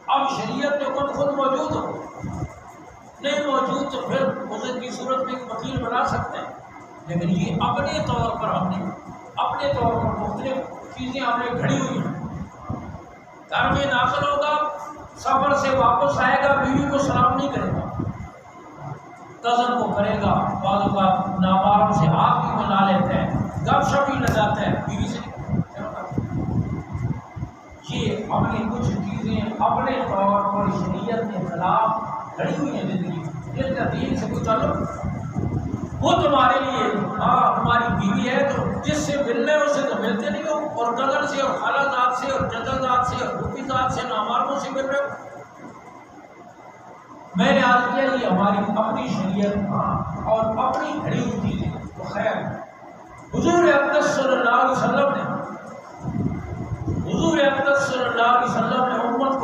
اب شریعت میں خود موجود ہو، نہیں موجود تو پھر عذر کی صورت میں ایک وکیل بنا سکتے ہیں، لیکن یہ اپنے طور پر ہم نے اپنے طور پر مختلف چیزیں ہم نے گھڑی ہوئی ہیں۔ گھر میں داخل ہوگا، سفر سے واپس آئے گا، بیوی کو سلام نہیں کرے گا، کزن کو کرے گا، بعض اوقات نامحرم سے ہاتھ بھی ملا لیتا ہے، گپ شپ بھی لگاتا ہے، بیوی سے یہ ہم نے کچھ چیزیں اپنے طور پر شریعت کے خلاف کھڑی ہوئی ہیں زندگی، جن کا دین سے کوئی تعلق وہ تمہارے لیے تمہاری بیوی ہے تو جس سے ملنے اس سے تو ملتے نہیں ہو، اور کزن سے اور خالہ ذات سے اور چچا ذات سے اور پھوپھی ذات سے نامحرموں سے مل رہے ہو۔ میں نے آج کیا یہ ہماری اپنی شریعت اور اپنی گھڑی ہوئی چیزیں تو خیر حضور اقدس صلی اللہ علیہ وسلم نے